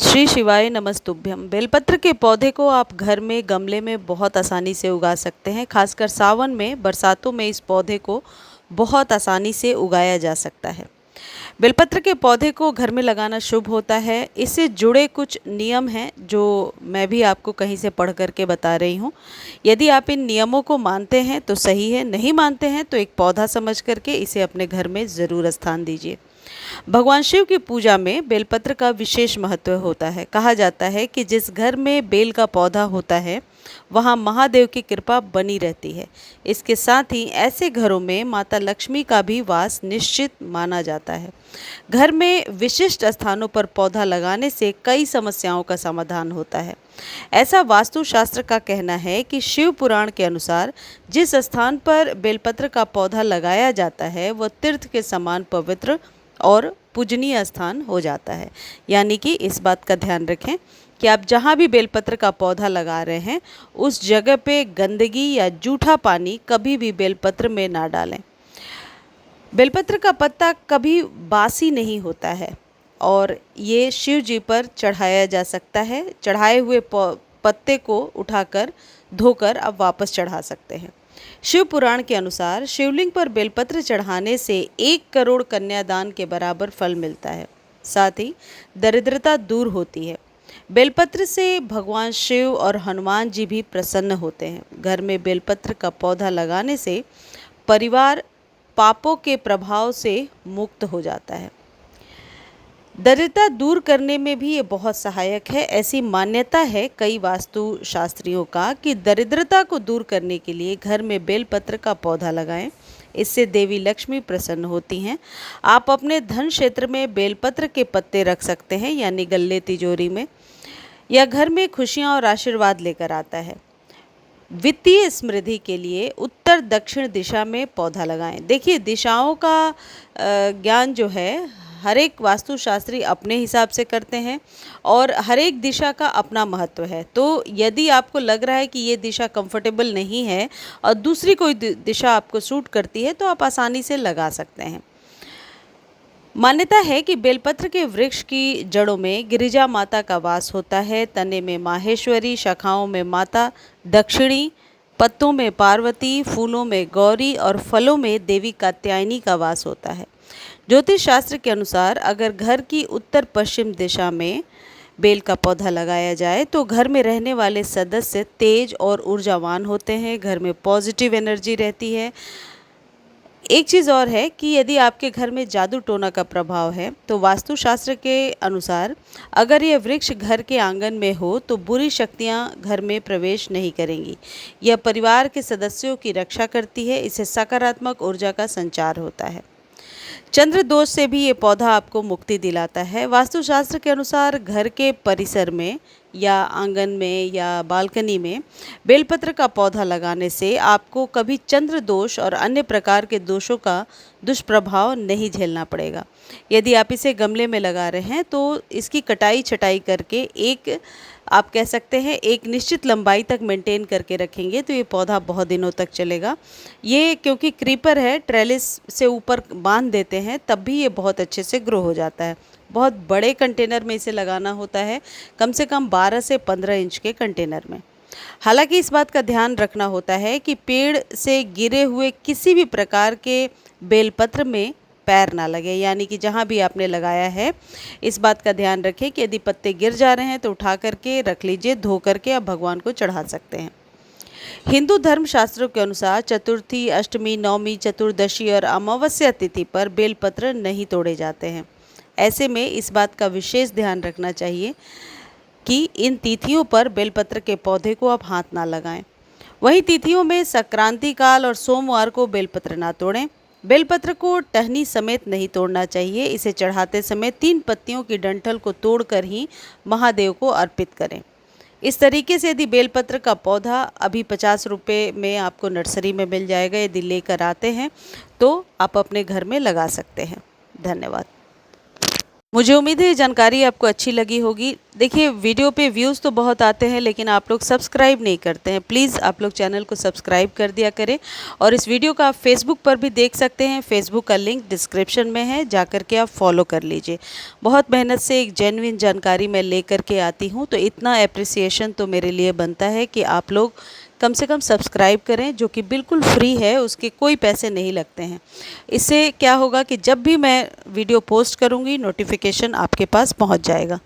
श्री शिवाय नमस्तुभ्यम। बेलपत्र के पौधे को आप घर में गमले में बहुत आसानी से उगा सकते हैं। खासकर सावन में, बरसातों में इस पौधे को बहुत आसानी से उगाया जा सकता है। बेलपत्र के पौधे को घर में लगाना शुभ होता है। इससे जुड़े कुछ नियम हैं जो मैं भी आपको कहीं से पढ़ करके बता रही हूँ। यदि आप इन नियमों को मानते हैं तो सही है, नहीं मानते हैं तो एक पौधा समझ करके इसे अपने घर में ज़रूर स्थान दीजिए। भगवान शिव की पूजा में बेलपत्र का विशेष महत्व होता है। कहा जाता है कि जिस घर में बेल का पौधा होता है वहाँ महादेव की कृपा बनी रहती है। इसके साथ ही ऐसे घरों में माता लक्ष्मी का भी वास निश्चित माना जाता है। घर में विशिष्ट स्थानों पर पौधा लगाने से कई समस्याओं का समाधान होता है। ऐसा वास्तुशास्त्र का कहना है कि शिव पुराण के अनुसार जिस स्थान पर बेलपत्र का पौधा लगाया जाता है वह तीर्थ के समान पवित्र और पूजनीय स्थान हो जाता है। यानी कि इस बात का ध्यान रखें कि आप जहाँ भी बेलपत्र का पौधा लगा रहे हैं उस जगह पे गंदगी या जूठा पानी कभी भी बेलपत्र में ना डालें। बेलपत्र का पत्ता कभी बासी नहीं होता है और ये शिव जी पर चढ़ाया जा सकता है। चढ़ाए हुए पत्ते को उठाकर धोकर आप वापस चढ़ा सकते हैं। शिव पुराण के अनुसार शिवलिंग पर बेलपत्र चढ़ाने से 1 करोड़ कन्यादान के बराबर फल मिलता है। साथ ही दरिद्रता दूर होती है। बेलपत्र से भगवान शिव और हनुमान जी भी प्रसन्न होते हैं। घर में बेलपत्र का पौधा लगाने से परिवार पापों के प्रभाव से मुक्त हो जाता है। दरिद्रता दूर करने में भी ये बहुत सहायक है। ऐसी मान्यता है कई वास्तु शास्त्रियों का कि दरिद्रता को दूर करने के लिए घर में बेलपत्र का पौधा लगाएं। इससे देवी लक्ष्मी प्रसन्न होती हैं। आप अपने धन क्षेत्र में बेलपत्र के पत्ते रख सकते हैं, यानी गल्ले तिजोरी में, या घर में खुशियां और आशीर्वाद लेकर आता है। वित्तीय समृद्धि के लिए उत्तर दक्षिण दिशा में पौधा लगाएं। देखिए, दिशाओं का ज्ञान जो है हर एक वास्तुशास्त्री अपने हिसाब से करते हैं और हर एक दिशा का अपना महत्व है। तो यदि आपको लग रहा है कि ये दिशा कंफर्टेबल नहीं है और दूसरी कोई दिशा आपको सूट करती है तो आप आसानी से लगा सकते हैं। मान्यता है कि बेलपत्र के वृक्ष की जड़ों में गिरिजा माता का वास होता है। तने में माहेश्वरी, शाखाओं में माता दक्षिणी, पत्तों में पार्वती, फूलों में गौरी और फलों में देवी कात्यायनी का वास होता है। ज्योतिष शास्त्र के अनुसार अगर घर की उत्तर पश्चिम दिशा में बेल का पौधा लगाया जाए तो घर में रहने वाले सदस्य तेज और ऊर्जावान होते हैं। घर में पॉजिटिव एनर्जी रहती है। एक चीज़ और है कि यदि आपके घर में जादू टोना का प्रभाव है तो वास्तुशास्त्र के अनुसार अगर यह वृक्ष घर के आंगन में हो तो बुरी शक्तियां घर में प्रवेश नहीं करेंगी। यह परिवार के सदस्यों की रक्षा करती है। इससे सकारात्मक ऊर्जा का संचार होता है। चंद्र दोष से भी ये पौधा आपको मुक्ति दिलाता है। वास्तुशास्त्र के अनुसार घर के परिसर में या आंगन में या बालकनी में बेलपत्र का पौधा लगाने से आपको कभी चंद्र दोष और अन्य प्रकार के दोषों का दुष्प्रभाव नहीं झेलना पड़ेगा। यदि आप इसे गमले में लगा रहे हैं तो इसकी कटाई छटाई करके आप कह सकते हैं एक निश्चित लंबाई तक मेंटेन करके रखेंगे तो ये पौधा बहुत दिनों तक चलेगा। ये क्योंकि क्रीपर है, ट्रेलिस से ऊपर बांध देते हैं तब भी ये बहुत अच्छे से ग्रो हो जाता है। बहुत बड़े कंटेनर में इसे लगाना होता है, कम से कम 12 से 15 इंच के कंटेनर में। हालांकि इस बात का ध्यान रखना होता है कि पेड़ से गिरे हुए किसी भी प्रकार के बेलपत्र में पैर ना लगे, यानी कि जहाँ भी आपने लगाया है इस बात का ध्यान रखें कि यदि पत्ते गिर जा रहे हैं तो उठा करके रख लीजिए, धो करके आप भगवान को चढ़ा सकते हैं। हिंदू धर्म शास्त्रों के अनुसार चतुर्थी, अष्टमी, नवमी, चतुर्दशी और अमावस्या तिथि पर बेलपत्र नहीं तोड़े जाते हैं। ऐसे में इस बात का विशेष ध्यान रखना चाहिए कि इन तिथियों पर बेलपत्र के पौधे को आप हाथ ना लगाएं। वहीं तिथियों में संक्रांति काल और सोमवार को बेलपत्र ना तोड़ें। बेलपत्र को टहनी समेत नहीं तोड़ना चाहिए। इसे चढ़ाते समय 3 पत्तियों की डंठल को तोड़कर ही महादेव को अर्पित करें। इस तरीके से यदि बेलपत्र का पौधा अभी 50 रुपये में आपको नर्सरी में मिल जाएगा, यदि लेकर आते हैं तो आप अपने घर में लगा सकते हैं। धन्यवाद। मुझे उम्मीद है ये जानकारी आपको अच्छी लगी होगी। देखिए, वीडियो पे व्यूज़ तो बहुत आते हैं लेकिन आप लोग सब्सक्राइब नहीं करते हैं। प्लीज़ आप लोग चैनल को सब्सक्राइब कर दिया करें और इस वीडियो को आप फेसबुक पर भी देख सकते हैं। फेसबुक का लिंक डिस्क्रिप्शन में है, जा कर के आप फॉलो कर लीजिए। बहुत मेहनत से एक जेन्युइन जानकारी मैं लेकर के आती हूँ, तो इतना एप्रिसिएशन तो मेरे लिए बनता है कि आप लोग कम से कम सब्सक्राइब करें, जो कि बिल्कुल फ्री है, उसके कोई पैसे नहीं लगते हैं। इससे क्या होगा कि जब भी मैं वीडियो पोस्ट करूँगी नोटिफिकेशन आपके पास पहुँच जाएगा।